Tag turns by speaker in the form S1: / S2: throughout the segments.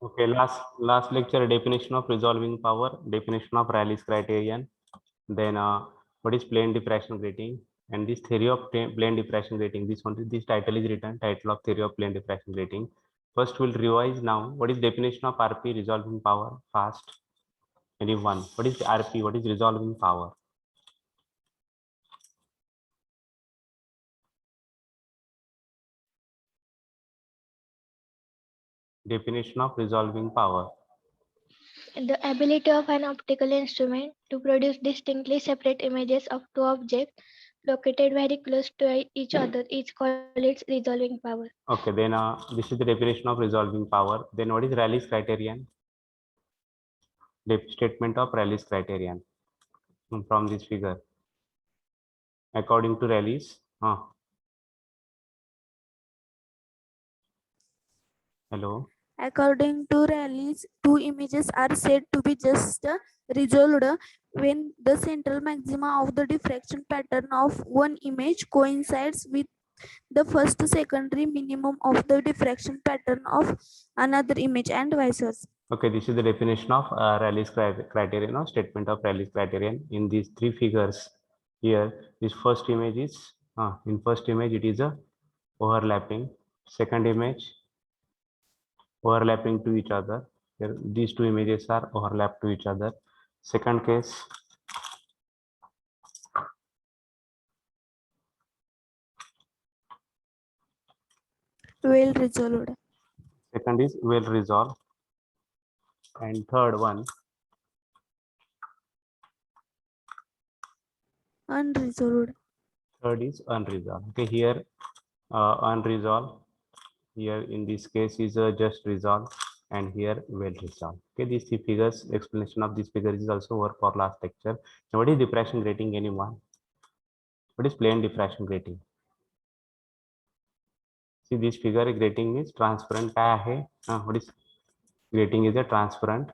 S1: Okay, last lecture, definition of resolving power, definition of Rayleigh's criterion, then what is plane diffraction grating, and this theory of plane diffraction grating. This title is written, title of theory of plane diffraction grating. First we'll revise now what is definition of RP, resolving power, fast. Anyone, what is RP, what is resolving power? Definition of resolving power.
S2: The ability of an optical instrument to produce distinctly separate images of two objects located very close to each other is called its resolving power.
S1: Okay, then this is the definition of resolving power. Then what is Rayleigh's criterion? The statement of Rayleigh's criterion from this figure. According to Rayleigh's, hello.
S3: According to Rayleigh's, two images are said to be just resolved when the central maxima of the diffraction pattern of one image coincides with the first secondary minimum of the diffraction pattern of another image and vice versa.
S1: Okay, this is the definition of Rayleigh's criterion or statement of Rayleigh's criterion. In these three figures here, this first image is, in first image it is a overlapping, second image overlapping to each other. Here, these two images are overlapped to each other. Second case,
S3: Well resolved.
S1: second is well resolved, and third one,
S3: Unresolved.
S1: third is unresolved. Okay, here unresolved, here in this case is just resolved, and here well resolved. Okay, these three figures, explanation of this figure is also over for last lecture. Now what is diffraction grating? Anyone? What is plane diffraction grating? See, this figure grating is transparent. What is grating? Is a transparent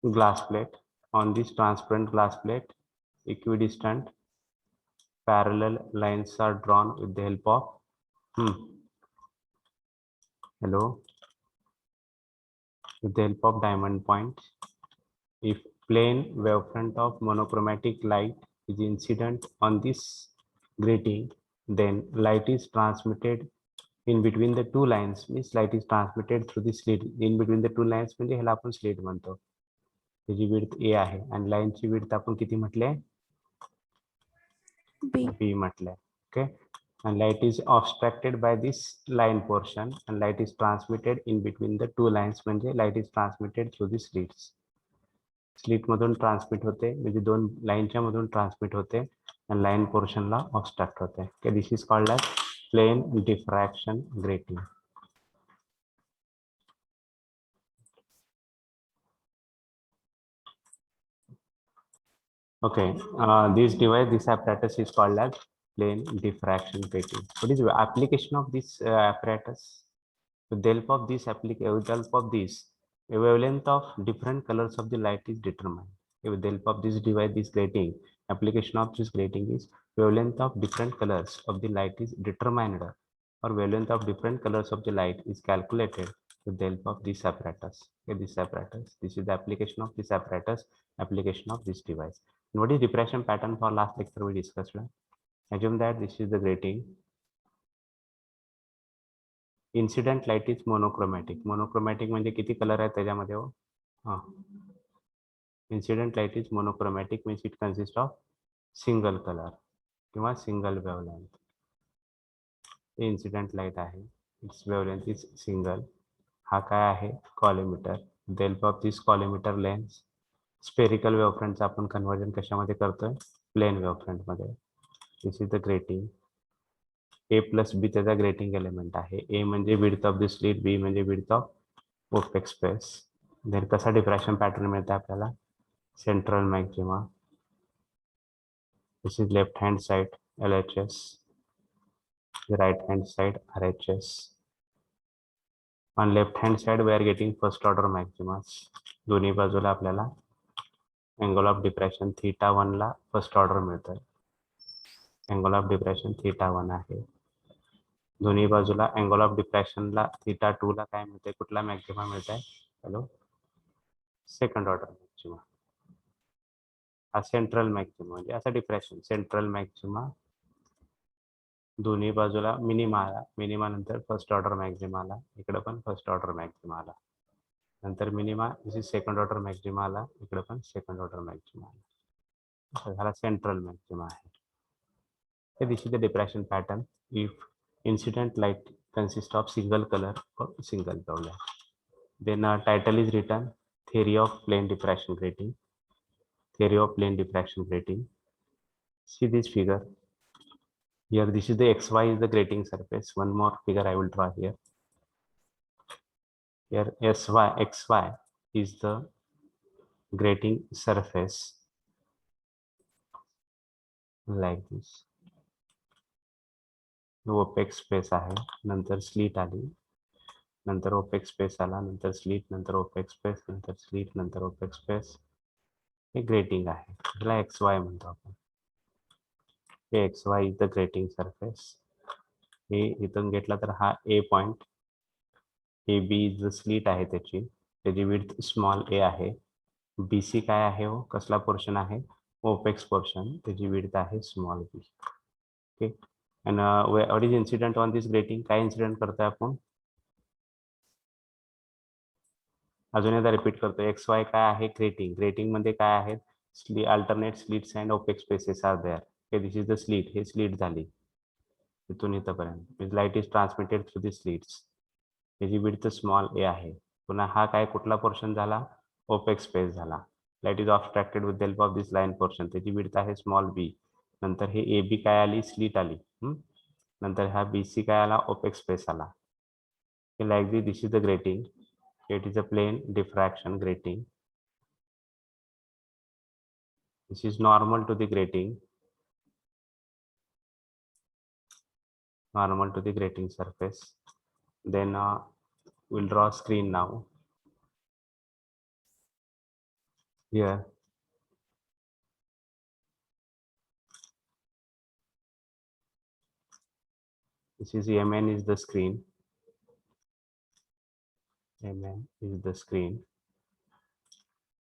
S1: glass plate. On this transparent glass plate, equidistant parallel lines are drawn with the help of hello, with the help of diamond points. If plane wavefront of monochromatic light is incident on this grating, then light is transmitted in between the two lines. Means light is transmitted through the slit in between the two lines. म्हणजे ह्याला आपण slit म्हणतो. त्याची width ए आहे आणि लाईनची width आपण किती म्हटले? B म्हटले. Okay, and light is obstructed by this line portion and light is transmitted in between the two lines. म्हणजे light is transmitted through the slits. Slit मधून ट्रान्समिट होते, म्हणजे दोन लाईनच्या मधून ट्रान्समिट होते आणि लाईन पोर्शनला ऑब्स्ट्रक्ट होते. Okay, this is called as plane diffraction grating. Okay, this device, this apparatus is called as plane diffraction grating. What is the application of this apparatus? With the help of this a wavelength of different colors of the light is determined. With the help of this device, this grating, application of this grating is wavelength of different colors of the light is determined, or wavelength of different colors of the light is calculated with the help of this apparatus. Okay, this apparatus, this is the application of this apparatus, application of this device. And what is diffraction pattern? For last lecture we discussed. Assume that this is the grating. Incident light is monochromatic. Monochromatic म्हणजे किती colour आहे त्याच्यामध्ये हो? Incident light is monochromatic means it consists of single color किंवा single wavelength. Incident light आहे, its wavelength is single. हा काय आहे? Collimator. With the help of this collimator lens, spherical wavefront आपण कन्वर्जन कशामध्ये करतोय? प्लेन वेवफ्रंट मध्ये. This is the grating. A plus B त्याचा ग्रेटिंग एलिमेंट आहे. ए म्हणजे width of the slit, B म्हणजे width of opaque space. Then कसा diffraction pattern मिळतं आपल्याला? Central maxima. This is left hand side LHS, right hand side RHS. On left hand side we are getting first order maximas. दोन्ही बाजूला आपल्याला angle of diffraction θ1 ला first order मिळतोय. Angle of diffraction θ1 आहे. दोन्ही बाजूला अँगल ऑफ डिफ्रॅक्शनला θ2 ला काय मिळते, कुठला मॅक्झिमा मिळत आहे? Hello, second order Maxima. हा सेंट्रल मॅक्झिमा म्हणजे असं डिफ्रॅक्शन सेंट्रल मॅक्झिमा, दोन्ही बाजूला मिनिमा आला, मिनिमा नंतर फर्स्ट ऑर्डर मॅक्झिमा आला, इकडे पण फर्स्ट ऑर्डर मॅक्झिमा आला, नंतर minima this second order Maxima आला, इकडे पण सेकंड ऑर्डर मॅक्झिमा आला. झाला सेंट्रल मॅक्झिमा आहे. This is the diffraction pattern if incident light consists of single color or single wavelength. Then title is written theory of plane diffraction grating. Theory of plane diffraction grating. See this figure here. This is the xy is the grating surface. One more figure I will draw here. Here xy is the grating surface like this. Opaque space आहे, नंतर slit आली, नंतर opaque space आला, नंतर slit, नंतर opaque space, नंतर slit, नंतर opaque space. हे ग्रेटिंग आहे, त्याला एक्स वाय म्हणतो आपण. हे X Y is the grating surface. हे इथून घेतला तर हा A point, A B is the slit आहे, त्याची विड्थ स्मॉल ए आहे. बी सी काय आहे हो, कसला पोर्शन आहे? ओपेक्स पोर्शन, त्याची विड्थ आहे small B. Okay, and what is incident on this grating? काय इन्सिडेंट करतोय आपण? अजून एकदा रिपीट करतो. एक्स वाय काय आहे? ग्रेटिंग. ग्रेटिंग मध्ये काय आहेत? Alternate slits and opaque spaces are there. Okay, this is the slit. हे स्लीट झाली इथून इथपर्यंत. Light is transmitted through the slits. त्याची विड्थ स्मॉल ए आहे. पुन्हा हा काय कुठला पोर्शन झाला? ओपेक स्पेस झाला. Light is obstructed with the help of this line portion. त्याची विड्थ आहे स्मॉल बी. नंतर हे ए बी काय आली? स्लीट आली. नंतर हा बी सी काय आला? ओपेक स्पेस आला. Like this is the grating. It is a plane diffraction grating. This is normal to the grating. Normal to the grating surface. Then we'll draw a screen now. Here. This is MN is the screen. MN is the screen.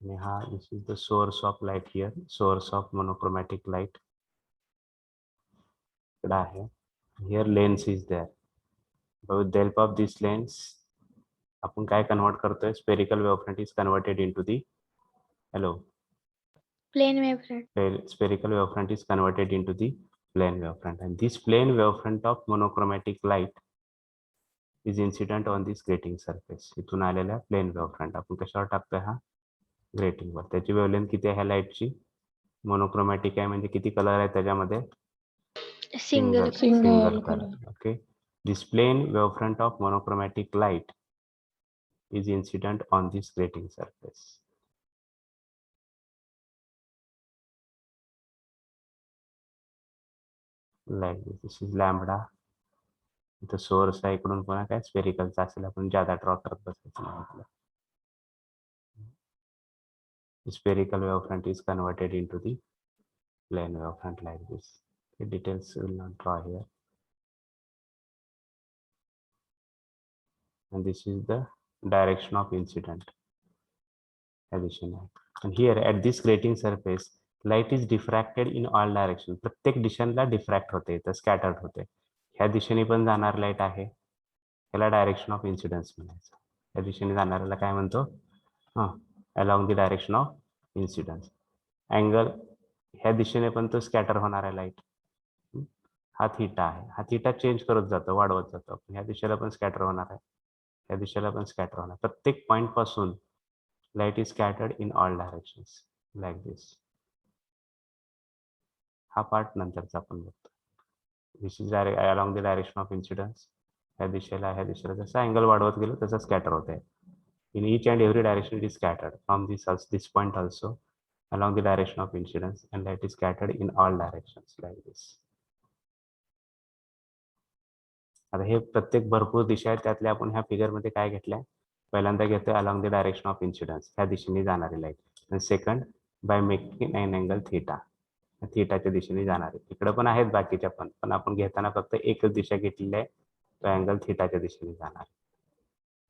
S1: This is the source of light here. Source of monochromatic light. Here lens is there. But with the help of this lens, आपण काय convert करतोय? Spherical wavefront is converted into the
S2: Plane wavefront.
S1: Spherical wavefront is converted into the plane wavefront, and this plane wavefront of monochromatic light is incident on this grating surface. इथून आलेला plane वेव्हफ्रंट आपण कशावर टाकतोय? हा grating वर. त्याची wavelength किती आहे लाईटची? मोनोक्रोमॅटिक आहे म्हणजे किती कलर आहे त्याच्यामध्ये?
S2: Single.
S1: Single colour. Okay, this plane wavefront of monochromatic light is incident on this grating surface. Like this is lambda. इथं सोर्स आहे, इकडून पुन्हा काय स्पेरिकलचा असेल, आपण ज्यादा ड्रॉ करत बसायचं नाही आपलं. Spherical wavefront is converted into the plane wavefront like this. The details will not draw here. And this is the direction of incident. Addition. And here at this grating surface, light is diffracted in all directions. प्रत्येक दिशेला डिफ्रॅक्ट होते, तर scattered होते. ह्या दिशेने पण जाणार light आहे, ह्याला डायरेक्शन ऑफ इन्सिडन्स म्हणायचं. ह्या दिशेने जाणाऱ्याला काय म्हणतो? Along the direction of incidence. Angle ह्या दिशेने पण तो स्कॅटर होणार आहे लाईट. हा थीटा आहे, हा थीटा चेंज करत जातो, वाढवत जातो. ह्या दिशेला पण स्कॅटर होणार आहे, ह्या दिशेला पण स्कॅटर होणार. प्रत्येक पॉइंट पासून light is scattered in all directions like this. हा पार्ट नंतरचा आपण बघतो. This is along the direction of incidence. ह्या दिशेला जसा अँगल वाढवत गेलो तसा स्कॅटर होत आहे. In each and every direction it is scattered from this point also along the direction of incidence, and light is scattered in all directions like this. आता हे प्रत्येक भरपूर दिशा आहेत, त्यातल्या आपण ह्या फिगर मध्ये काय घेतलंय? पहिल्यांदा घेतोय along the direction of incidence, ह्या दिशेने जाणारी लाईट. आणि second by making an angle theta, थीटाच्या दिशेने जाणारे. इकडे पण आहेत बाकीच्या पण आपण घेताना फक्त एकच दिशा घेतलेली आहे, तो अँगल थिटाच्या दिशेने जाणार.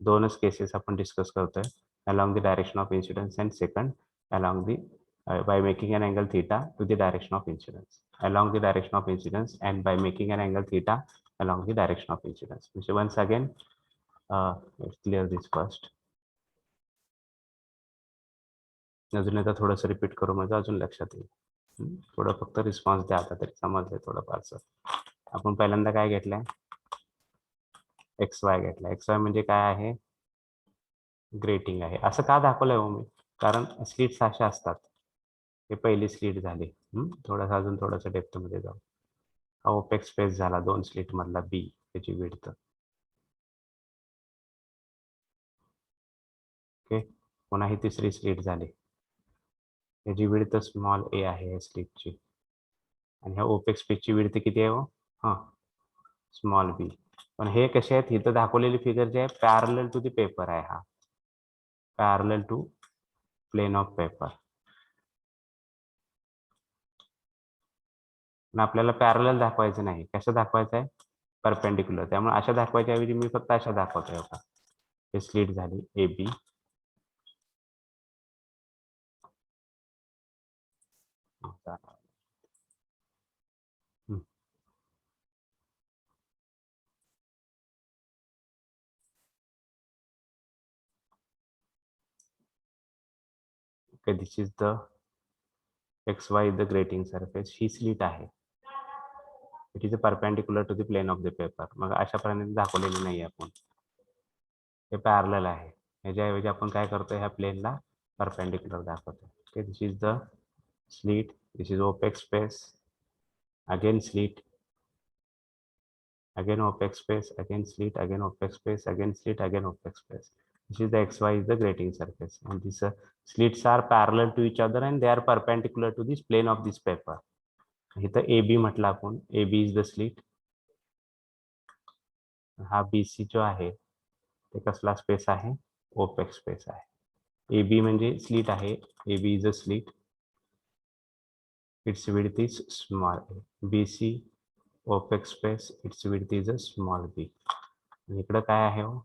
S1: दोनच केसेस आपण डिस्कस करतोय, along the direction of incidence and second along the by making an angle theta to the direction of incidence, along the direction of incidence and by making an angle theta along the direction of incidence. So once again let's clear this first. अजून एकदा थोडंसं repeat करू म्हणजे अजून लक्षात येईल. थोडं फक्त रिस्पॉन्स द्या, आता तरी समजलंय थोडं फारसं. आपण पहिल्यांदा काय घेतलंय, XY घेतला. XY म्हणजे काय आहे, ग्रेटिंग आहे. असं का दाखवलंय हो मी, कारण स्लिट्स अशा असतात. हे पहिली स्लिट झाली. थोडासा अजून थोडंसं डेप्थ मध्ये जाऊ. हा ओपेक स्पेस झाला 2 स्लिट मधला बी, त्याची विड्थ. ओके, पुन्हा ही तिसरी स्लिट झाली, त्याची विड्थ स्मॉल ए आहे या स्लिटची. आणि ह्या ओपेक स्पेसची विड्थ किती आहे हो, स्मॉल बी. पण हे कसे आहेत, इथं दाखवलेली फिगर जे आहे पॅरलल टू द पेपर आहे. हा parallel to plane of paper. पण आपल्याला पॅरलल दाखवायचं नाही, कसं दाखवायचं आहे, परपेंडिक्युलर. त्यामुळे अशा दाखवायच्या ऐवजी मी फक्त अशा दाखवतोय. होता हे स्लिट झाली A B. Okay, this is the XY the grating surface. ही स्लिट आहे. It is perpendicular to the plane of the paper. मग अशा प्रकारे दाखवलेली नाही आपण, हे पॅरलल आहे. ह्याच्याऐवजी आपण काय करतोय, ह्या प्लेनला परपेंडिक्युलर दाखवतो. Okay, this is the slit, this is opaque space, again slit, again opaque space, again slit, again opaque space, again slit, again opaque space. This is the XY is the grating surface, and these slits are parallel to each other and they are perpendicular to this plane of this paper. इथं AB म्हटलं आपण, AB is the slit. हा BC जो आहे ते कसला space आहे, OPEC space आहे. AB म्हणजे स्लिट आहे, AB is a slit, its width is small a. BC opaque space, its width is a small b. इकडे काय आहे हो,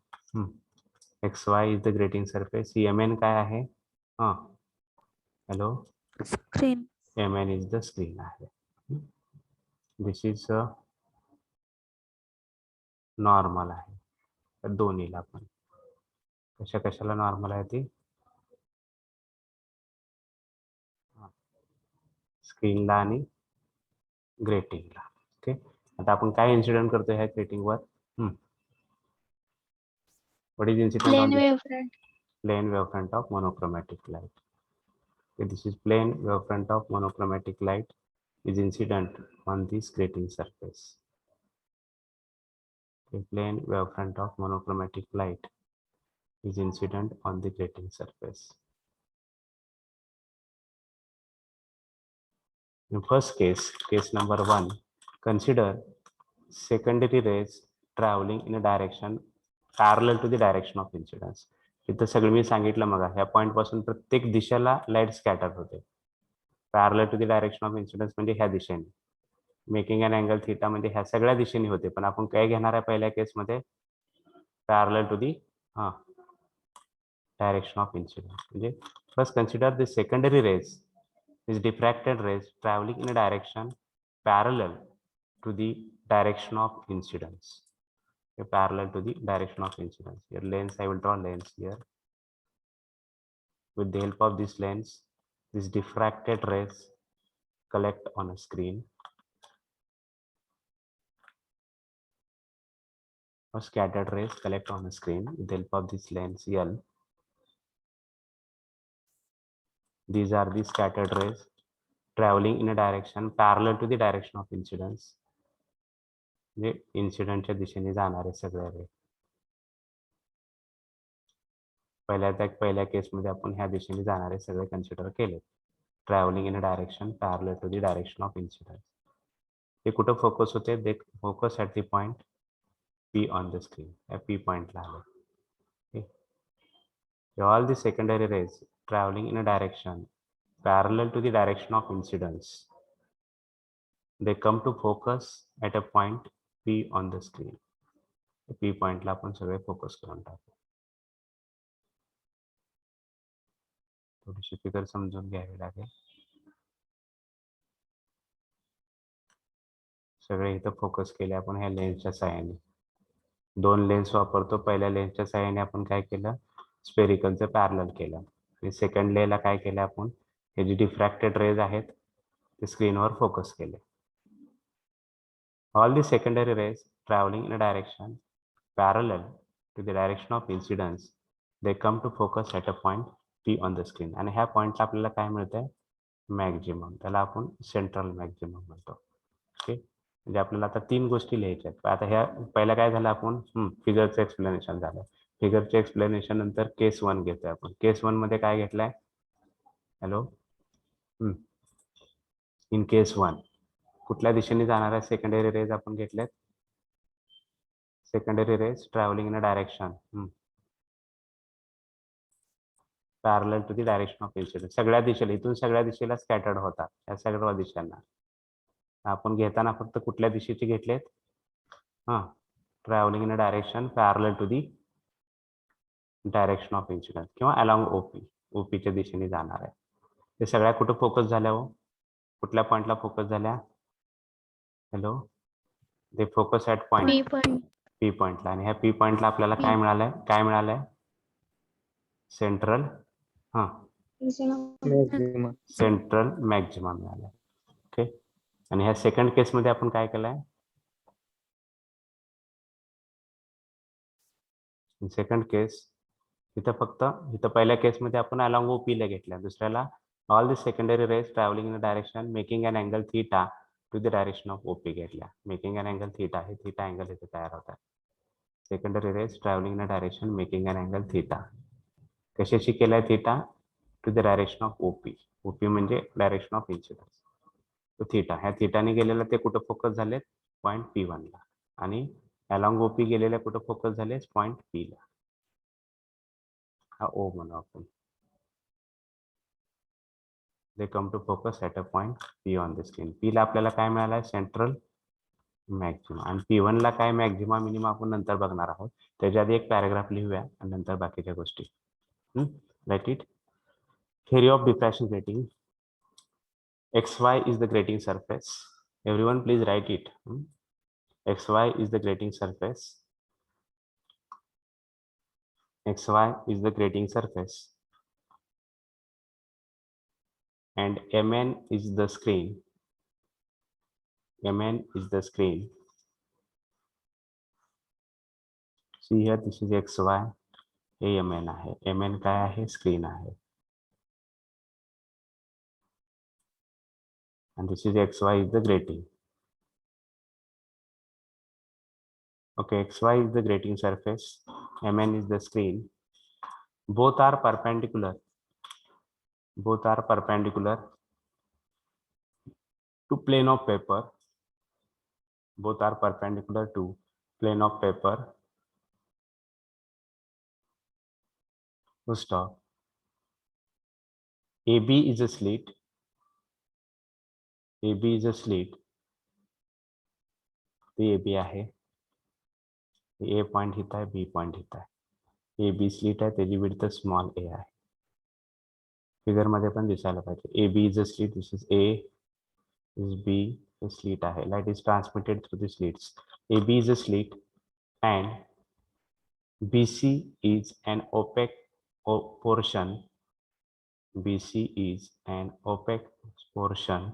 S1: XY is the grating surface. MN काय आहे, hello,
S3: Screen.
S1: MN is the screen आहे. This is normal आहे. तर दोन्हीला पण कशा कशाला नॉर्मल आहे ती, स्क्रीनला आणि ग्रेटिंगला. ओके, आता आपण काय इन्सिडेंट करतोय ह्या ग्रेटिंगवर. What is incident on
S2: Plane wavefront.
S1: plane wavefront of monochromatic light. Okay, this is plane wavefront of monochromatic light is incident on this grating surface. Okay, plane wavefront of monochromatic light is incident on the grating surface. In first case, case number 1, consider secondary rays traveling in a direction parallel to the direction of incidence. इथं सगळं मी सांगितलं मग, ह्या point पासून प्रत्येक दिशेला light scatter होते. Parallel to the direction of incidence म्हणजे ह्या दिशेने, मेकिंग अन अँगल थिटा म्हणजे ह्या सगळ्या दिशेने होते. पण आपण काय घेणार आहे पहिल्या केसमध्ये, parallel to the direction of incidence. म्हणजे first consider the secondary rays is diffracted rays travelling in a direction parallel to the direction of incidence. Parallel to the direction of incidence. Here lens, I will draw lens here. With the help of this lens, these diffracted rays collect on a screen or scattered rays collect on a screen with the help of this lens L. These are the scattered rays traveling in a direction parallel to the direction of incidence. जे इन्सिडेंटच्या दिशेने जाणारे सगळे रे. पहिल्या केसमध्ये आपण ह्या दिशेने जाणारे सगळे कन्सिडर केले. Travelling in a direction parallel to the direction of incidence. ते कुठं फोकस होते, they focus at the point P on the screen. या पी पॉइंटला आले. All the secondary rays travelling in a direction parallel to the direction of incidence, they come to focus at a point P on the screen. P पॉइंटला आपण सगळे focus करून टाकू. थोडीशी figure समजून घ्यावी लागेल. सगळे इथं फोकस केले आपण ह्या लेन्सच्या साह्याने. 2 लेन्स वापरतो. पहिल्या लेन्सच्या साह्याने आपण काय केलं, स्पेरिकलचं पॅरलल केलं. आणि सेकंड लेला काय केलं आपण, हे जे डिफ्रॅक्टेड रेज आहेत ते स्क्रीनवर फोकस केले. All the secondary rays travelling in a direction parallel to the direction of incidence they come to focus at a point P on the screen. आणि ह्या पॉईंटला आपल्याला काय मिळतंय, मॅक्झिमम. त्याला आपण सेंट्रल मॅक्झिमम म्हणतो. ओके, म्हणजे आपल्याला आता 3 गोष्टी लिहायच्या आहेत. आता ह्या पहिला काय झालं, आपण फिगरचं एक्सप्लेनेशन झालं. फिगरचे एक्सप्लेनेशन नंतर केस 1 घेतोय आपण. केस 1 मध्ये काय घेतलंय, हॅलो, इन केस 1 कुठल्या दिशेने जाणाऱ्या सेकंडरी रेज आपण घेतल्यात, secondary rays travelling in a direction parallel to the direction of incidence. सगळ्या दिशेला, इथून सगळ्या दिशेला स्कॅटर्ड होतात या सगळ्या दिशांना. आपण घेताना फक्त कुठल्या दिशेचे घेतलेत, travelling in a direction parallel to the direction of incidence किंवा अलॉंग ओपी, ओपीच्या दिशेने जाणार आहे. ते सगळ्या कुठं फोकस झाल्या, हो कुठल्या पॉईंटला फोकस झाल्या, हॅलो, ते फोकस ॲट पॉईंट पी पॉईंटला. आणि ह्या पी पॉईंटला आपल्याला काय मिळालंय, काय मिळालंय, सेंट्रल सेंट्रल मॅक्झिमम मिळालं. ओके, आणि ह्या सेकंड केसमध्ये आपण काय केलंय, सेकंड केस इथं फक्त, इथं पहिल्या केसमध्ये आपण अलॉंग ओपीला घेतल्या, दुसऱ्याला all the secondary rays travelling in direction making an angle theta to the direction of OP घेतल्या. मेकिंग अन अँगल थीटा, हे थीटा अँगल इथे तयार होतात. Secondary rays travelling in direction making an angle theta. कशाशी केलाय theta, to the direction of OP. OP म्हणजे direction of incidence, तो theta. ह्या थीटाने गेलेला ते कुठं फोकस झाले, पॉईंट P1 ला. आणि अलॉंग ओपी गेलेल्या कुठं फोकस झाले, पॉईंट P ला. हा ओ म्हणू आपण. They come to focus at a point P on the screen. P ला आपल्याला काय मिळालं, सेंट्रल मॅक्झिमा. आणि P1 ला काय मॅक्झिमा मिनिमा आपण नंतर बघणार आहोत. त्याच्या आधी एक पॅराग्राफ लिहूया आणि नंतर बाकीच्या गोष्टी. Write it. Theory of diffraction grating. XY is the grating surface. Everyone please write it. XY is the grating surface. XY is the grating surface. And MN is the screen. MN is the screen. See here, this is XY. हे MN आहे. MN काय आहे, screen आहे. And this is XY is the grating. Okay, XY is the grating surface. MN is the screen. Both are perpendicular. Both are perpendicular to plane of paper. Both are perpendicular to plane of paper. Full stop. AB is a slit. AB is a slit. ते AB आहे. A point इथं आहे, B point इथं आहे. AB slit आहे, त्याची width small a आहे. Figure मध्ये पण दिसायला पाहिजे. AB is a slit. This is A, this is B. हे स्लिट आहे. Light is transmitted through the slits. AB is a slit and BC is an opaque portion. BC is an opaque portion.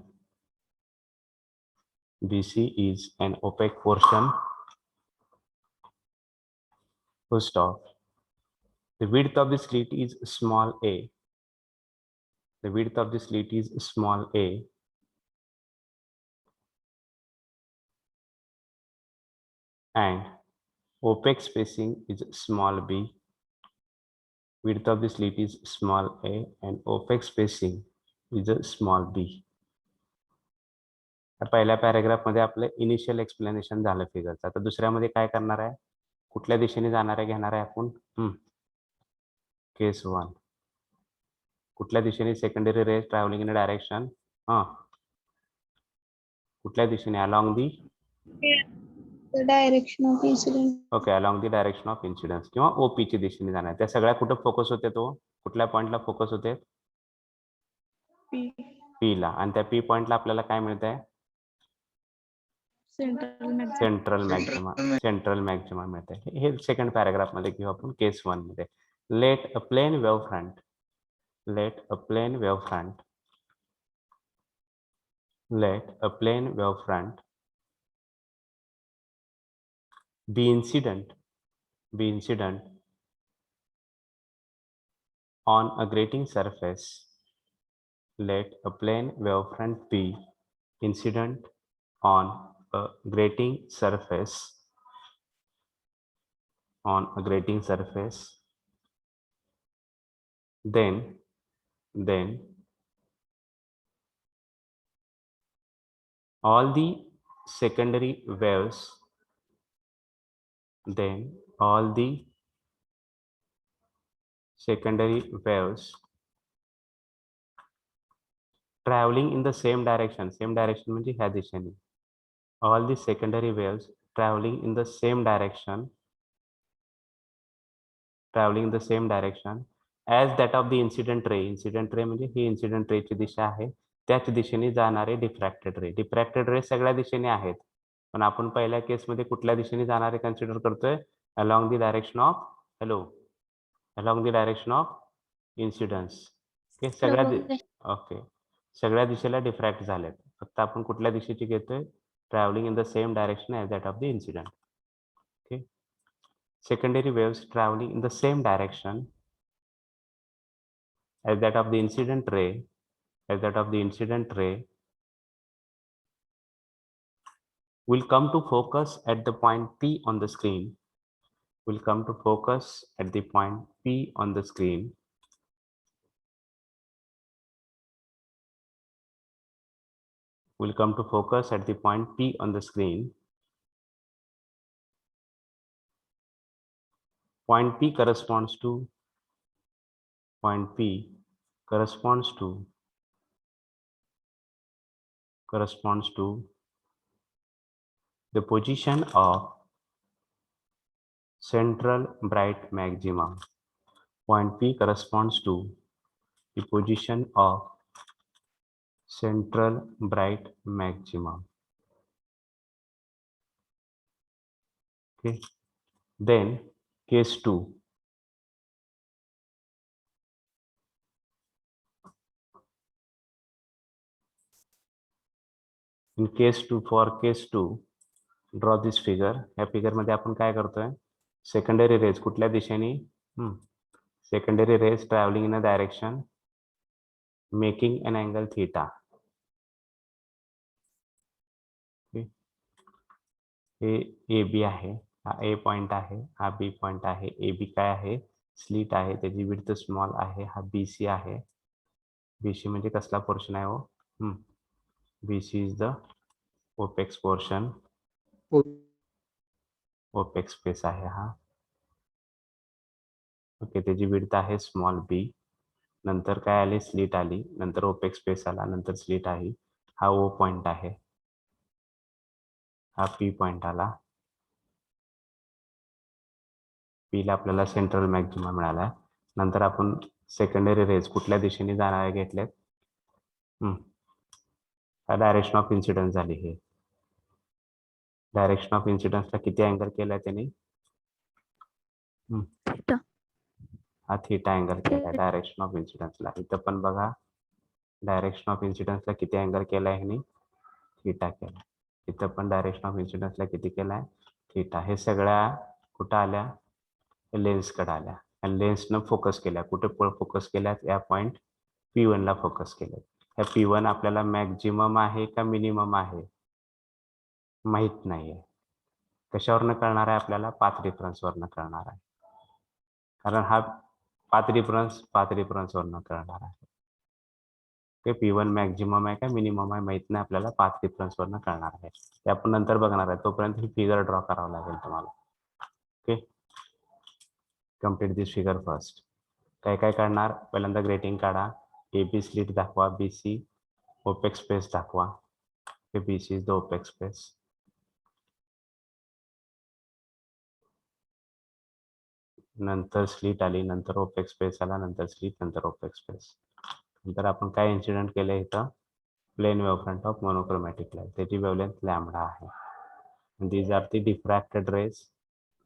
S1: BC is an opaque portion. Full stop. The width of the slit is small a. The width of the slit is small a. And opaque spacing is small b. Width of the slit is small a and opaque spacing is a small b. पहिल्या paragraph मध्ये आपलं initial explanation झालं फिगरचं. आता दुसऱ्यामध्ये काय करणार आहे, कुठल्या दिशेने जाणार आहे घेणार आहे आपण, केस 1. कुठल्या दिशेने, secondary rays travelling in direction, कुठल्या दिशेने, along the
S4: The direction of incident.
S1: Okay, along the direction of incidence किंवा OP ची दिशेने जाणार. त्या सगळ्या कुठे फोकस होते, तो कुठल्या पॉइंटला फोकस होते?
S4: P.
S1: P ला. आणि त्या P पॉइंटला आपल्याला काय मिळत आहे?
S4: Central maximum.
S1: सेंट्रल मॅक्झिमा मिळते. हे सेकंड पॅराग्राफ मध्ये घेऊ आपण केस 1 मध्ये. Let a plane wave front let a plane wave front be incident on a grating surface. Let a plane wave front be incident on a grating surface then all the secondary waves traveling in the same direction म्हणजे ह्या दिशेने. All the secondary waves traveling in the same direction as that of the incident ray म्हणजे ही incident ray ची दिशा आहे, त्याच दिशेने जाणारे डिफ्रॅक्टेड रे सगळ्या दिशेने आहेत, पण आपण पहिल्या केसमध्ये कुठल्या दिशेने जाणारे कन्सिडर करतोय? Along the direction of incidence. सगळ्या दिशेला डिफ्रॅक्ट झालेत, फक्त आपण कुठल्या दिशेची घेतोय? Travelling in the same direction as that of the incident. Okay, secondary waves traveling in the same direction as that of the incident ray will come to focus at the point P on the screen. Point P corresponds to the position of central bright maxima. Point P corresponds to the position of central bright maxima. Okay, then case 2. For case 2, draw this figure. या figure मध्ये आपण काय करतोय? Secondary rays कुठल्या दिशेने? Secondary rays travelling in a direction making an angle theta. हे A B आहे, हा ए पॉइंट आहे, हा बी पॉइंट आहे. ए बी काय आहे? स्लिट आहे, त्याची विड्थ स्मॉल आहे. हा BC आहे. BC म्हणजे कसला पोर्शन आहे हो? BC is the opex portion, opex space आहे हा. ओके, त्याची विड्थ आहे स्मॉल b. नंतर काय आले? स्लिट आली, नंतर ओपेक्स स्पेस आला, नंतर स्लिट आहे. हा O पॉइंट आहे, हा P पॉइंट आला. P ला आपल्याला सेंट्रल मॅक्झिमा मिळाला. नंतर आपण सेकंडरी रेज कुठल्या दिशेने जाणारे घेतलेत? डायरेक्शन ऑफ इन्सिडन्स झाली. हे डायरेक्शन ऑफ इन्सिडन्सला किती अँगल केलाय त्यांनी? हा थीटा अँगल केलाय डायरेक्शन ऑफ इन्सिडन्सला. इथं पण बघा, डायरेक्शन ऑफ इन्सिडन्सला किती अँगल केलाय ह्यांनी? थीटा केलाय. इथं पण डायरेक्शन ऑफ इन्सिडन्सला किती केलाय? थीटा. हे सगळ्या कुठं आल्या? लेन्सकडे आल्या आणि लेन्सनं फोकस केल्या. कुठे फोकस केल्यात? या पॉइंट P1 ला फोकस केलं. ह्या P1 आपल्याला मॅक्झिमम आहे का मिनिमम आहे माहित नाहीये. कशावरनं कळणार आहे आपल्याला? पाथ डिफरन्सवरनं कळणार आहे, कारण हा पाथ डिफरन्स वरनं कळणार आहे. ते P1 मॅक्झिमम आहे का मिनिमम आहे माहित नाही आपल्याला, पाथ डिफरन्स वरनं कळणार आहे. ते आपण नंतर बघणार आहे, तोपर्यंत ही फिगर ड्रॉ करावं लागेल तुम्हाला. Okay, complete this figure first. काय काय काढणार? पहिल्यांदा ग्रेटिंग काढा. AB स्लिट दाखवा, BC ओपेक्स स्पेस दाखवा. BC is the opex space. नंतर स्लिट आली, नंतर ओपेक स्पेस आला, नंतर स्लिट, नंतर ओपेक स्पेस. नंतर आपण काय इन्सिडेंट केलं इथं, plane wavefront of monochromatic light, त्याची वेवलेंथ लॅम्बडा आहे. These are the diffracted rays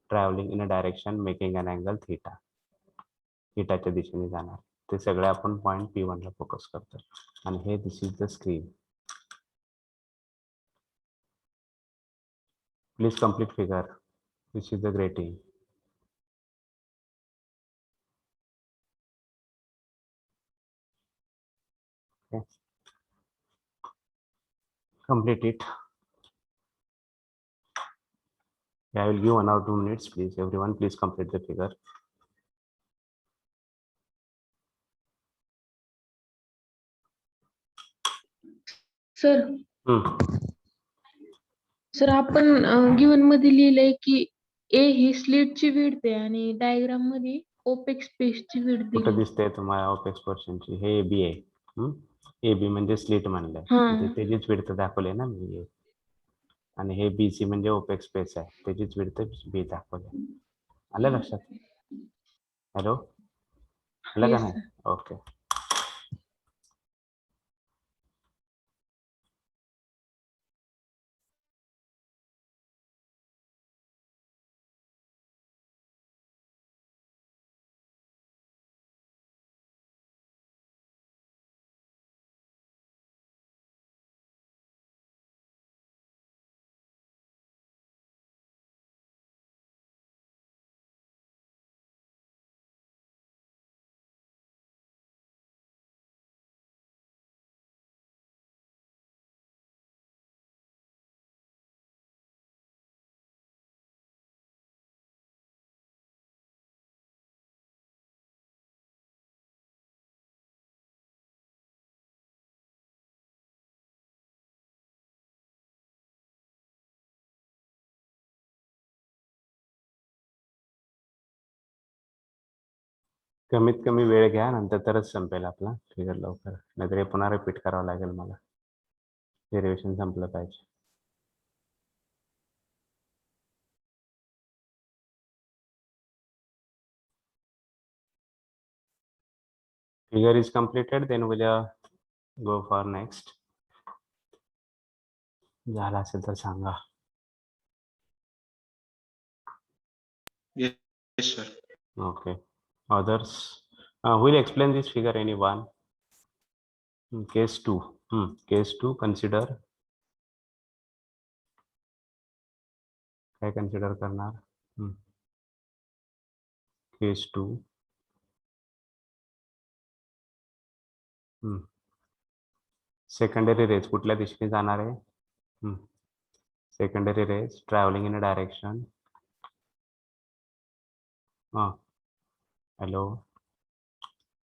S1: travelling in a direction making an angle theta. थीटाच्या दिशेने जाणार. ते सगळे आपण पॉईंट P1 ला फोकस करतो. आणि हे this is the screen. Please complete figure. This is the grating. Okay. Complete it. I will give 1 or 2 minutes, please. Everyone, please complete the figure.
S5: Sir
S1: Hmm.
S5: Sir आपण given मध्ये लिहिलंय की ए ही स्लिटची width आहे आणि diagram मध्ये OPEC स्पेसची width
S1: कुठं
S5: दिली.
S1: दिसतंय तुम्हाला ओपेक्स पोर्शनची? हे AB आहे. AB म्हणजे स्लिट म्हणलंय.
S5: हा.
S1: म्हणजे त्याचीच विड्थ दाखवली ना मी. आणि हे BC म्हणजे ओपेक स्पेस आहे, त्याचीच विड्थ B दाखवली. आलं लक्षात? हॅलो, आलं का
S5: Yes,
S1: नाही?
S5: sir.
S1: ओके. कमीत कमी वेळ घ्या, नंतर तरच संपेल आपला फिगर लवकर. नाहीतर हे पुन्हा रिपीट करावं लागेल मला. डेरिवेशन संपलं पाहिजे. Figure is completed, then we'll go for next. झाला असेल तर सांगा.
S6: Yes, sir.
S1: Okay. Others, who will explain this figure? Anyone? Case 2. Case 2, consider. काय consider करणार? Case 2. Secondary rays कुठल्या दिशेने जाणार आहे? Secondary rays traveling in a direction. Hello.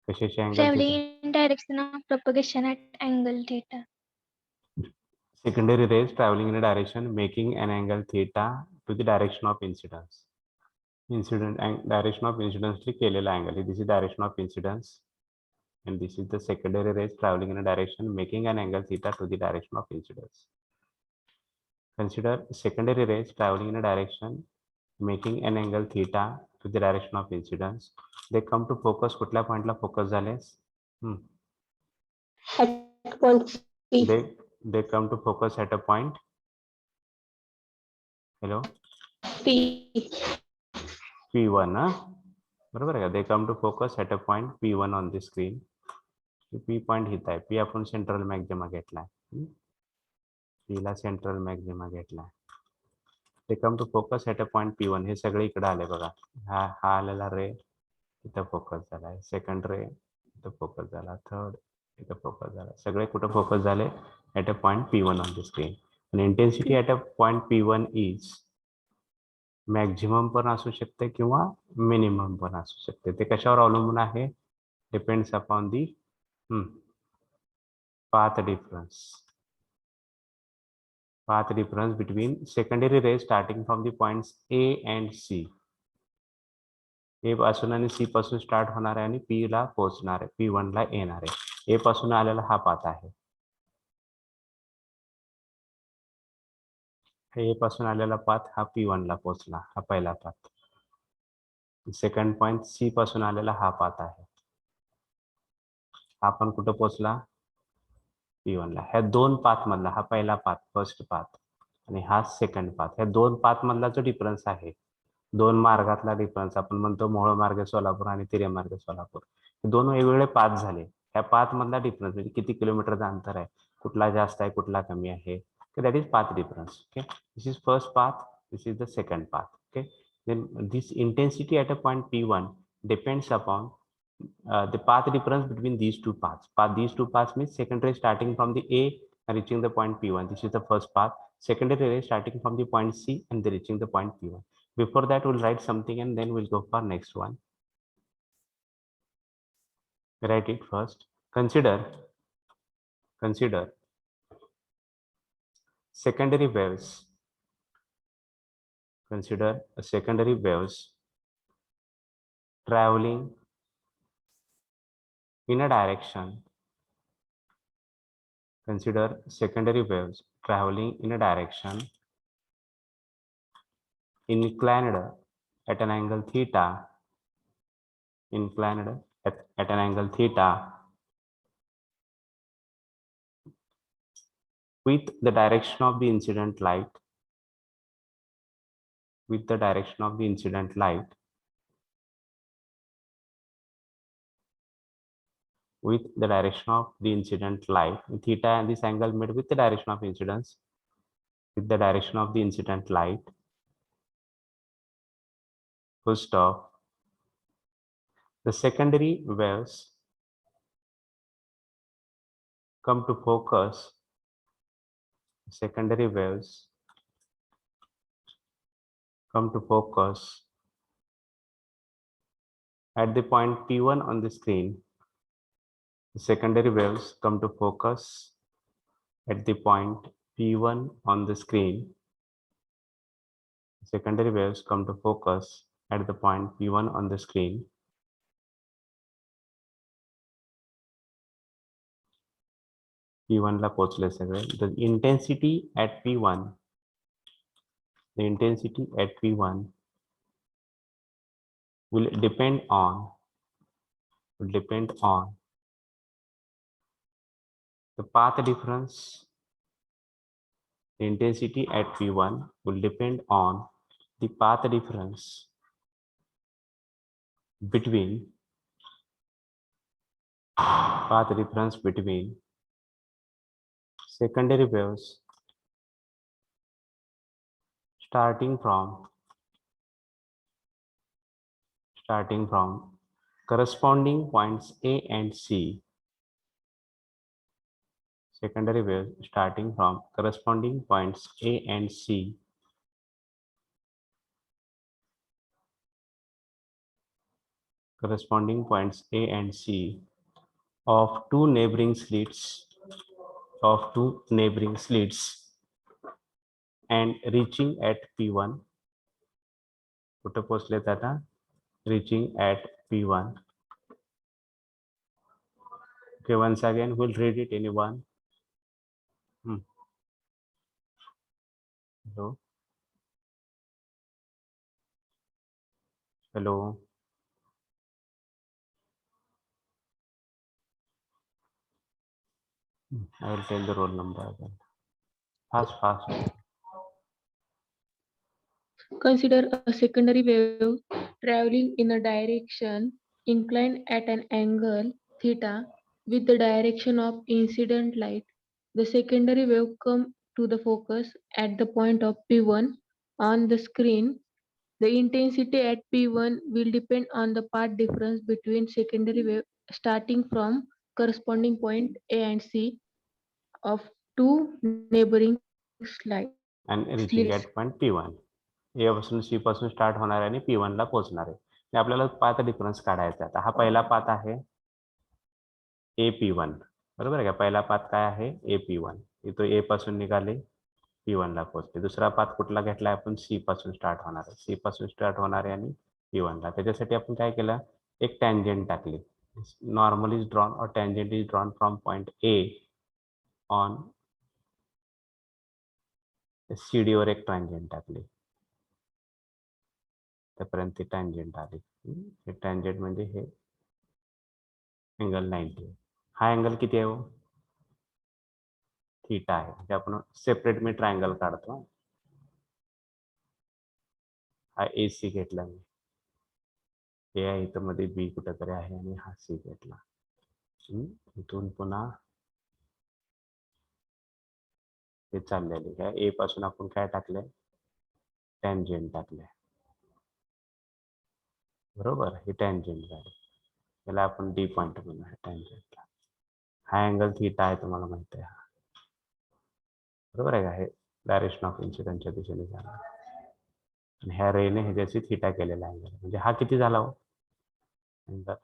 S1: कशाची angle
S2: Traveling in direction of propagation at angle theta.
S1: Secondary rays traveling in a direction making an angle theta to the direction of incidence. Direction of incidence केलेला angle. This is direction of incidence, and this is the secondary rays traveling in a direction making an angle theta to the direction of incidence. Consider secondary rays traveling in a direction making an angle theta to the direction of incidence. They come to focus. कुठल्या पॉइंटला focus झाले?
S4: At point P.
S1: They come to focus at a point. Hello.
S4: P.
S1: P1. बरोबर आहे का? They come to focus at a point P1 on the screen. P point हित आहे. P आपण central maxima घेतलाय. P ला central maxima घेतलाय. They come to focus at a point P1. हे सगळे इकडे आले बघा. हा आलेला रे इथं फोकस झालाय. सेकंड रे इथं फोकस झाला. थर्ड इथं फोकस झाला. सगळे कुठं फोकस झाले? At a point P1 on the screen. And intensity at a point P1 is maximum पण असू शकते किंवा मिनिमम पण असू शकते. ते कशावर अवलंबून आहे? Depends upon the path difference between secondary rays starting from the points A and C. A पासून आणि C पासून स्टार्ट होणार आहे आणि P ला पोहोचणार आहे, P1 ला येणार आहे. A पासून आलेला हा पाथ आहे. A पासून आलेला पाथ हा P1 ला पोहोचला, हा पहिला पाथ. सेकंड पॉइंट सी पासून आलेला हा पाथ आहे. हा पण कुठं पोहोचला? P1 ला. ह्या दोन पाथ मधला हा पहिला पाथ, फर्स्ट पाथ, आणि हा सेकंड पाथ, ह्या दोन पाथ मधला जो डिफरन्स आहे, दोन मार्गातला डिफरन्स, आपण म्हणतो मोहोळ मार्ग सोलापूर आणि तिरे मार्ग सोलापूर, हे दोन वेगवेगळे पाथ झाले. ह्या पाथ मधला डिफरन्स म्हणजे किती किलोमीटरचं अंतर आहे, कुठला जास्त आहे कुठला कमी आहे, that is path difference. Okay, this is first path, this is the second path. Okay, then this intensity at a point P1 depends upon the path difference between these two paths. These two paths means secondary starting from the A and reaching the point P1. This is the first path. Secondary ray starting from the point C and then reaching the point P1. Before that, we'll write something and then we'll go for next one. Write it first. Consider secondary waves. Consider secondary waves traveling in a direction. Consider secondary waves traveling in a direction inclined at an angle theta, inclined at an angle theta with the direction of the incident light, with the direction of the incident light, with the direction of the incident light, theta and this angle made with the direction of incidence, with the direction of the incident light. Full stop. The secondary waves come to focus. Secondary waves come to focus at the point P1 on the screen. The secondary waves come to focus at the point P1 on the screen. Secondary waves come to focus at the point P1 on the screen. P1 ला पोहोचले सगळे. The intensity at P1, the intensity at P1 will depend on the path difference. The intensity at P1 will depend on the path difference between secondary waves starting from corresponding points A and C. Secondary waves starting from corresponding points A and C of two neighboring slits and reaching at P1. कुठे पोहोचलेत आता? Reaching at P1. Okay, once again we'll read it. Anyone? Hello. I will tell the roll number again. Fast.
S5: Consider a secondary wave traveling in a direction inclined at an angle theta with the direction of incident light. The secondary wave come to the focus at the point of P1 on the screen. The intensity at P1 will depend on the path difference between secondary wave starting from corresponding point A and C of two neighboring slides.
S1: And reaching at point P1. A पासून C पासून start होणार आणि P1 ला पोहोचणार आहे. आपल्याला path difference काढायचा आहे. हा पहिला पाथ आहे AP1, बरोबर आहे का? पहिला पाथ काय आहे? AP1. इथं A पासून निघाले, P1 ला पोहोचले. दुसरा पाथ कुठला घेतलाय आपण? C पासून स्टार्ट होणार आहे. C पासून स्टार्ट होणार आहे आणि P1 ला. त्याच्यासाठी आपण काय केलं? एक टँजेंट टाकली. Normal is drawn or tangent is drawn from point A on CD वर एक टँजेंट टाकली. त्यापर्यंत ती टँजेंट आली. हे टँजंट म्हणजे हे अँगल 90. हा अँगल किती आहे हो? थीटा आहे. म्हणजे आपण सेपरेट मी ट्रायंगल काढतो. हा AC घेतला मी. हे आहे इथं मध्ये बी कुठेतरी आहे आणि हा सी घेतला. इथून पुन्हा हे चाललेले. ह्या ए पासून आपण काय टाकलंय? टँजंट टाकलंय. बरोबर, हे टँजंट झाले. त्याला आपण डी पॉइंट म्हणूया टँजंटला. हा अँगल थीटा आहे, तुम्हाला माहिती आहे. बरोबर आहे का? हे डायरेक्शन ऑफ इन्सिडेंटच्या दिशेने जाणार. आणि ह्या रेने ह्याच्याशी थीटा केलेला अँगल. म्हणजे हा किती झाला हो अँगल?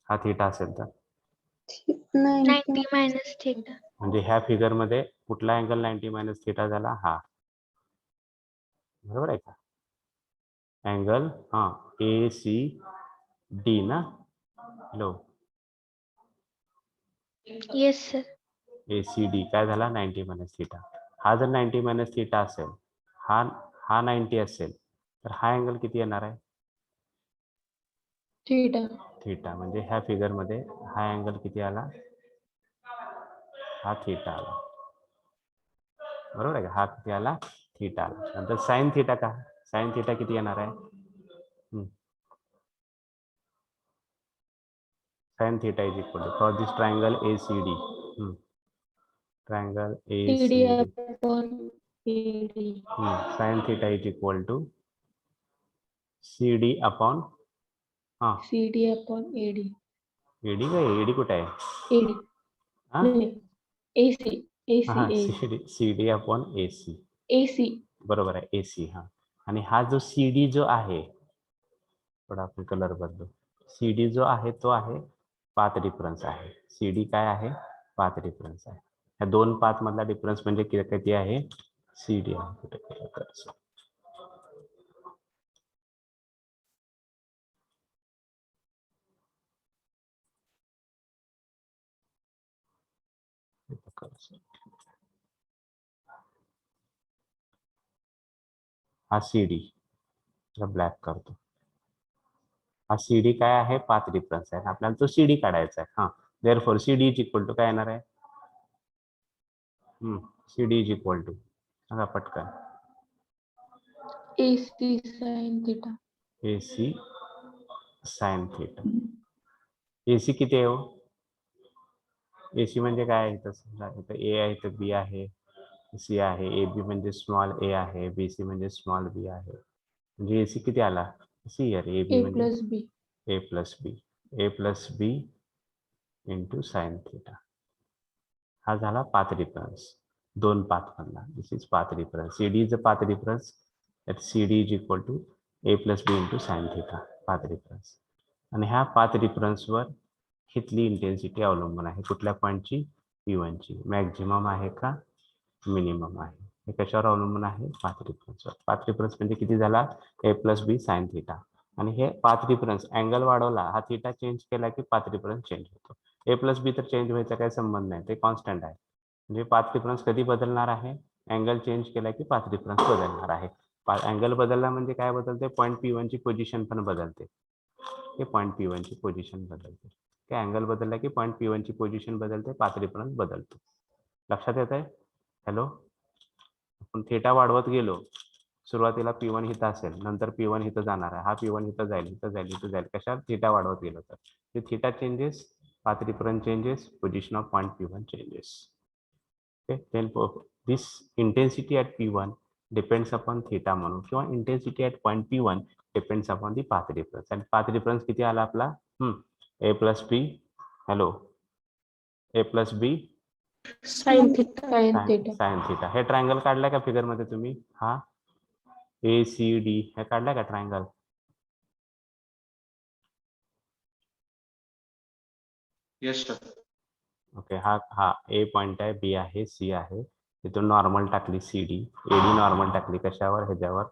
S1: हा थीटा असेल तर
S2: 90 minus theta.
S1: म्हणजे ह्या फिगर मध्ये कुठला अँगल 90 मायनस थीटा झाला? हा. बरोबर आहे का? अँगल ACD ना. Hello,
S2: Yes, sir.
S1: ACD काय झाला? 90 मायनस थीटा. हा जर 90 मायनस थीटा असेल, हा 90 असेल, तर हा अँगल किती येणार आहे?
S5: थीटा.
S1: थीटा. म्हणजे ह्या फिगर मध्ये हा अँगल किती आला? हा थीटा आला. बरोबर आहे का? हा किती आला? थीटा आला. नंतर साइन थीटा का? साइन थीटा किती येणार आहे? Sine theta is equal to for this triangle ACD. Triangle
S5: CD
S1: ACD.
S5: upon AD.
S1: Sine theta is equal to CD upon
S5: CD upon AD.
S1: AD का AD कुठे आहे?
S5: AD.
S1: हा
S5: नाही, AC. AC.
S1: CD upon AC.
S5: AC.
S1: बरोबर आहे, AC. हा. आणि हा जो CD जो आहे, थोडा आपण कलर बदलू. CD जो आहे तो आहे पाथ डिफरन्स आहे. CD काय आहे? पाथ डिफरन्स आहे. ह्या दोन पाथ मधला डिफरन्स म्हणजे किती आहे? CD आहे. कुठे केलं करायचं? हा CD ब्लॅक करतो. हा CD काय आहे? पाथ डिफरन्स आहे. आपल्याला तो CD काढायचा आहे. Therefore CD is equal to काय येणार आहे? CD इज इक्वल टू सांगा पटकन.
S5: AC sin theta.
S1: AC sine theta. AC किती आहे हो? AC म्हणजे काय आहे? इथं समजा इथं A आहे, इथं B आहे, C आहे. AB म्हणजे स्मॉल a आहे, BC म्हणजे स्मॉल b आहे. म्हणजे AC किती आला? C आहे. AB
S5: A
S1: म्हणजे
S5: plus B.
S1: A plus B into sine theta. हा झाला पाथ डिफरन्स दोन पाथ मधला. This is path difference. CD is a path difference. that CD is equal to A plus B into sine theta. Path difference. आणि ह्या path डिफरन्सवर इथली intensity अवलंबून आहे. कुठल्या पॉईंटची? P1 ची. मॅक्झिमम आहे का मिनिमम आहे? हे कशावर अवलंबून आहे? पाथ डिफरन्सवर. पाथ डिफरन्स म्हणजे किती झाला? A plus B sine theta. आणि हे पाथ डिफरन्स अँगल वाढवला, हा थीटा चेंज केला की पाथ डिफरन्स चेंज होतो. A प्लस बी तर चेंज व्हायचा काही संबंध नाही, ते कॉन्स्टंट आहे. म्हणजे पाथ डिफरन्स कधी बदलणार आहे? अँगल चेंज केला की पाथ डिफरन्स बदलणार आहे. अँगल बदलला म्हणजे काय बदलते? पॉईंट P1 ची पोझिशन पण बदलते. हे पॉईंट P1 ची पोझिशन बदलते. काय अँगल बदलला की पॉईंट P1 ची पोझिशन बदलते, पाथ डिफरन्स बदलतो. लक्षात येत आहे? हॅलो, आपण थीटा वाढवत गेलो. सुरुवातीला P1 इथं असेल, नंतर P1 इथं जाणार आहे. हा P1 इथं जाईल, इथं जाईल, इथं जाईल. कशात? थीटा वाढवत गेलो तर ते theta changes, path difference changes, position of point P1 changes. Okay, then this intensity at P1 depends upon theta म्हणून, किंवा intensity at point P1 depends upon the path difference. and path difference किती आला आपला? A plus B. Hello, A plus B
S4: Sin theta.
S5: Sin theta.
S1: Sine theta. हे triangle काढलाय का figure मध्ये तुम्ही? हा ACD हे काढलाय का ट्रायंगल?
S6: Yes, sir.
S1: ओके. हा A पॉइंट आहे, B आहे, C आहे. तिथून नॉर्मल टाकली CD, AD नॉर्मल टाकली कशावर? ह्याच्यावर.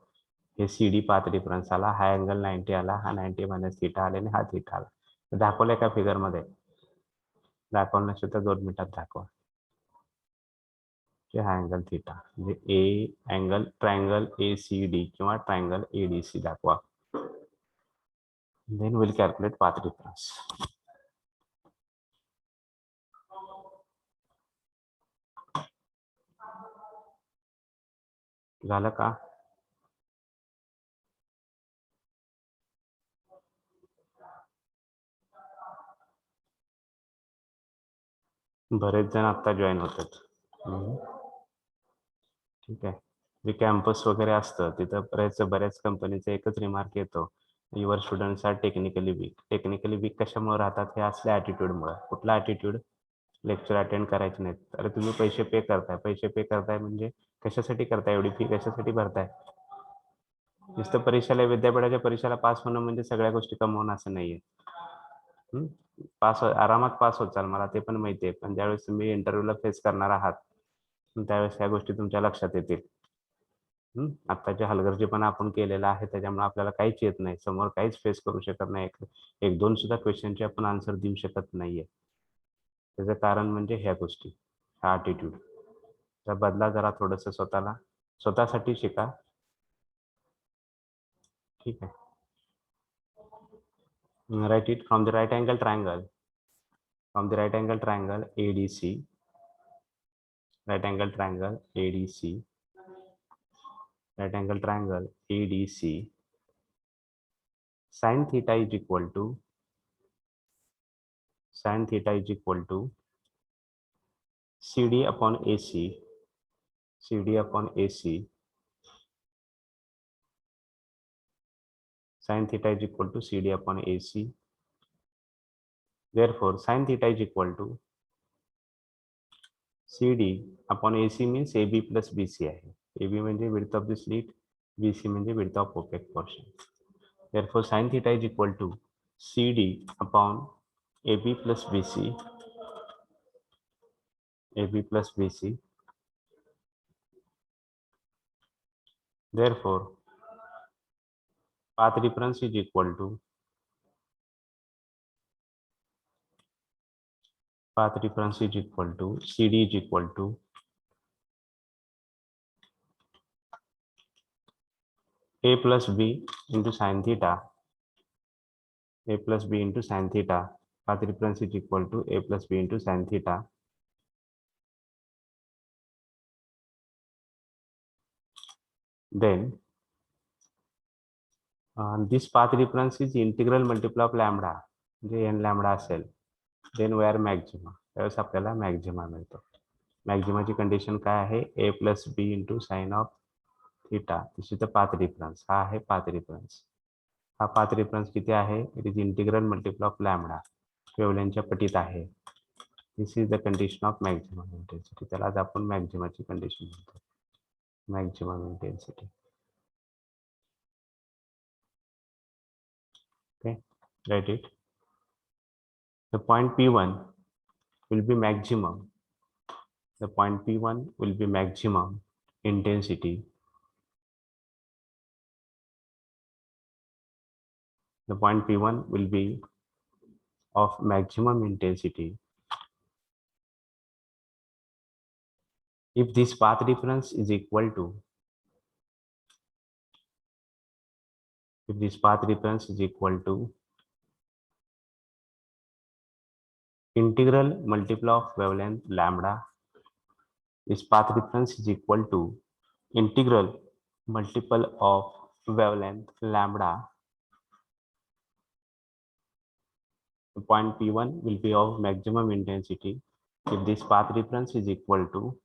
S1: हे CD पाथ डिफरन्स आला, हा अँगल 90 आला, हा 90 मायनस थीटा आले आणि हा थीटा आला. दाखवलंय का फिगर मध्ये? दाखवलं नसेल तर 2 मिनिटात दाखवा. हा अँगल थीटा म्हणजे A अँगल ट्रायंगल ACD किंवा ट्रायंगल ADC दाखवा. Then we'll calculate path difference. झालं का? बरेच जण आता जॉईन होतात. ठीक आहे. जे कॅम्पस वगैरे असतं तिथं बऱ्याच कंपनीचा एकच रिमार्क येतो, your students are technically weak. Technically weak कशामुळे राहतात? हे असल्या ॲटिट्यूडमुळे. कुठला ॲटिट्यूड? लेक्चर अटेंड करायचे नाहीत. अरे तुम्ही पैसे पे करताय म्हणजे कशासाठी करताय? एवढी फी कशासाठी भरताय? नुसतं परीक्षेला, विद्यापीठाच्या परीक्षेला पास होणं म्हणजे सगळ्या गोष्टी कमवणं असं नाहीये. आरामात पास होत चाल, मला ते पण माहिती आहे. पण ज्यावेळेस तुम्ही इंटरव्ह्यूला फेस करणार आहात त्यावेळेस ह्या गोष्टी तुमच्या लक्षात येतील. आत्ताच्या हलगर्जीपणा आपण केलेला आहे त्याच्यामुळे आपल्याला काहीच येत नाही, समोर काहीच फेस करू शकत नाही. एक दोन सुद्धा क्वेश्चनचे आपण आन्सर देऊ शकत नाहीये. त्याचं कारण म्हणजे ह्या गोष्टी, हा ॲटिट्यूड. तर बदला जरा थोडंसं स्वतःसाठी शिका. ठीक आहे. Write it from the right angle triangle. From the right angle triangle ADC. Right angle triangle ADC. Right angle triangle ADC. Sin theta is equal to CD upon AC. CD upon AC. Sin theta is equal to CD upon AC. Therefore, sin theta is equal to CD upon AC means AB plus BC आहे. AB म्हणजे width of the slit, BC म्हणजे width of opaque portion. Therefore, sin theta is equal to CD upon AB plus BC. AB plus BC. Therefore, path difference is equal to CD is equal to A plus B into sin theta. A plus B into sin theta. Path difference is equal to A plus B into sin theta. Then this path difference is integral multiple of lambda, J n lambda असेल. Then where maximum, त्यावेळेस आपल्याला मॅक्झिमा मिळतो. मॅक्झिमाची condition काय आहे? A plus B into sin of theta. This is the path difference. हा आहे path difference. हा path difference किती आहे? It is integral multiple of lambda. वेव्हलेंथच्या पटीत आहे. This is the condition of maximum intensity. त्याला आज आपण मॅक्झिमाची कंडिशन म्हणतो, maximum intensity. Okay, write it. The point P1 will be maximum. The point P1 will be maximum intensity. The point P1 will be of maximum intensity if this path difference is equal to integral multiple of wavelength lambda. This path difference is equal to integral multiple of wavelength lambda. The point P1 will be of maximum intensity if this path difference is equal to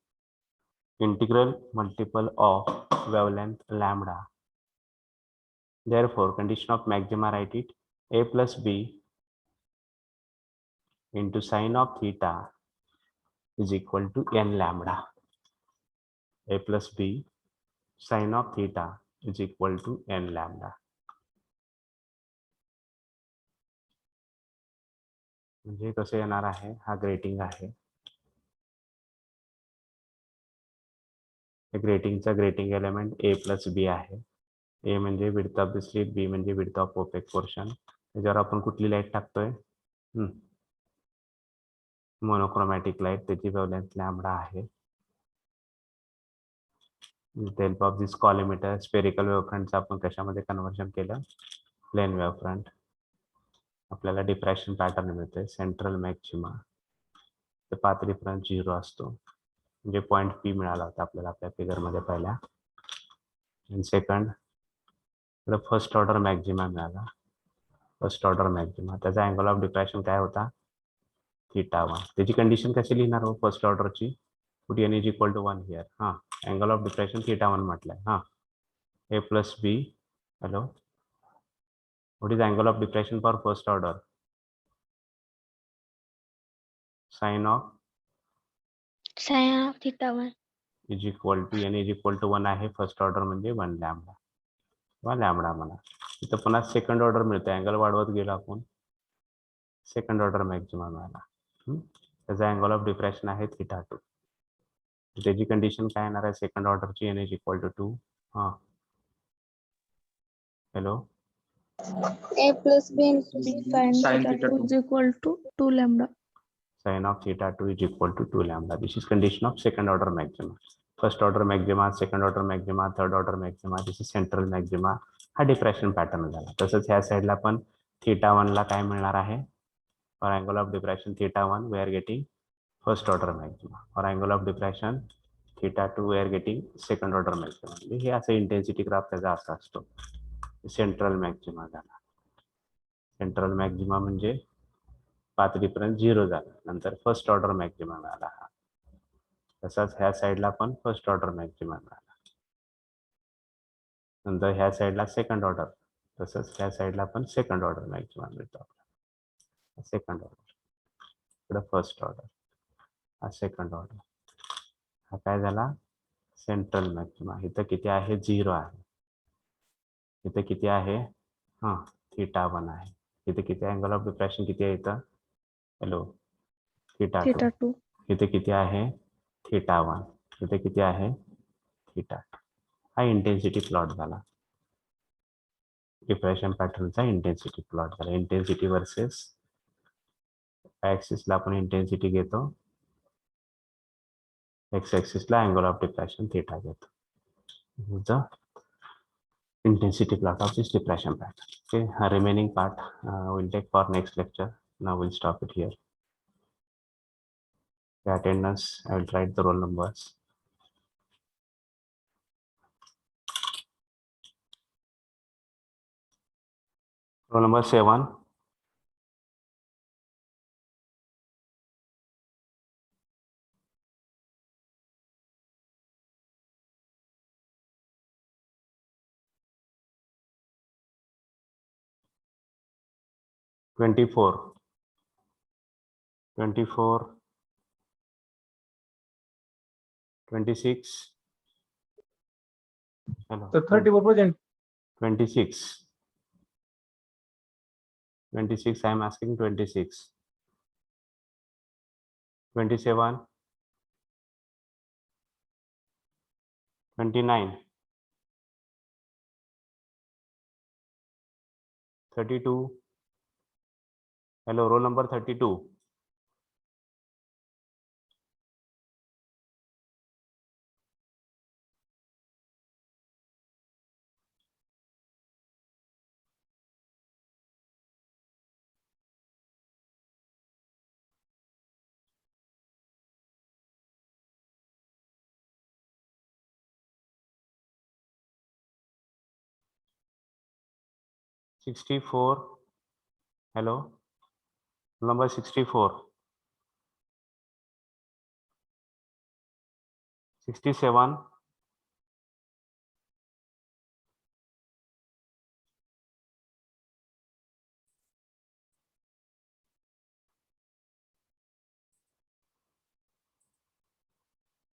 S1: integral multiple of wavelength lambda. Therefore, condition of maxima, write it. A plus B into sin of theta is equal to n lambda. A plus B sin of theta is equal to n lambda. म्हणजे कसं येणार आहे? हा grating आहे. ग्रेटिंगचा grating element A plus B आहे. A म्हणजे width of the slit, B म्हणजे विड्थ ऑफ ओपेक पोर्शन. त्याच्यावर आपण कुठली लाईट टाकतोय? Monochromatic light. त्याची वेव्हलेंथ लॅम्बडा आहे. With help of this collimator spherical वेव्हफ्रंटचं आपण कशामध्ये कन्वर्जन केलं? Plane wavefront. आपल्याला डिफ्रॅक्शन पॅटर्न मिळते. सेंट्रल मॅक्सिमा ते पाथ डिफरन्स 0 असतो, म्हणजे पॉईंट पी मिळाला होता आपल्याला आपल्या फिगरमध्ये पहिल्या. आणि सेकंड फर्स्ट ऑर्डर मॅक्झिमा मिळाला. फर्स्ट ऑर्डर मॅक्झिमा त्याचा अँगल ऑफ डिफ्रॅक्शन काय होता, θ1. त्याची कंडिशन कशी लिहिणार हो फर्स्ट ऑर्डरची, put n is equal to 1 here. हां, अँगल ऑफ डिफ्रॅक्शन θ1 म्हटलंय. हां, a plus B. Hello, what is angle of diffraction for first order, sine of
S2: sin of θ1.
S1: Is equal to n is equal to 1 आहे. First order म्हणजे 1 lambda किंवा lambda म्हणा. इथं पुन्हा second order मिळतं, angle वाढवत गेलो आपण, सेकंड ऑर्डर मॅक्झिमा मिळाला. त्याचा अँगल ऑफ डिफ्रॅक्शन आहे θ2. त्याची कंडिशन काय येणार आहे सेकंड ऑर्डरची, n इज इक्वल टू 2. हां, hello,
S3: A plus B sin
S6: Sin
S3: theta
S6: theta
S3: 2 is equal to 2 lambda.
S1: sin of θ2 is equal to 2 lambda. This is condition of second order maxima. First order maxima, second order maxima, third order maxima. This is central maxima. हा diffraction pattern झाला. तसंच ह्या साईडला पण θ1 ला काय मिळणार आहे, for angle of diffraction θ1 we are getting first order maxima. For angle of diffraction θ2 we are getting second order maxima. म्हणजे हे असं इंटेन्सिटी ग्राफ त्याचा असा असतो. सेंट्रल मॅक्सिमा झाला. सेंट्रल मॅक्सिमा म्हणजे पाथ डिफरन्स 0 झाला, नंतर फर्स्ट ऑर्डर मॅक्सिमा मिळाला. हा तसाच ह्या साईडला पण फर्स्ट ऑर्डर मॅक्सिमा मिळाला, नंतर ह्या साईडला सेकंड ऑर्डर, तसंच ह्या साईडला पण सेकंड ऑर्डर मॅक्सिमा मिळतो आपल्याला. सेकंड ऑर्डर, इकडे फर्स्ट ऑर्डर, हा सेकंड ऑर्डर. हा काय झाला सेंट्रल मॅक्सिमा. इथं किती आहे 0 आहे. इथं किती आहे, हां θ1 आहे. इथे किती अँगल ऑफ डिफ्रॅक्शन किती आहे इथं, हॅलो, θ2.
S3: Theta 2.
S1: इथे किती आहे θ1, इथे किती आहे θ2. हा इंटेन्सिटी प्लॉट झाला, डिफ्रॅक्शन पॅटर्नचा इंटेन्सिटी प्लॉट झाला. इंटेन्सिटी वर्सेस ऍक्सिसला आपण इंटेन्सिटी घेतो, एक्स ऍक्सिसला अँगल ऑफ डिफ्रॅक्शन θ घेतो. The intensity plot of this diffraction pattern. Okay, remaining part we'll take for next lecture. Now we'll stop it here. The attendance, I will write the roll numbers. Roll number 7. Twenty-four. 26. Hello.
S7: So 34 present.
S1: 26. 26. I am asking 26. 27. 29. 32. Hello, roll number 32. 64. Hello, number 64. 67.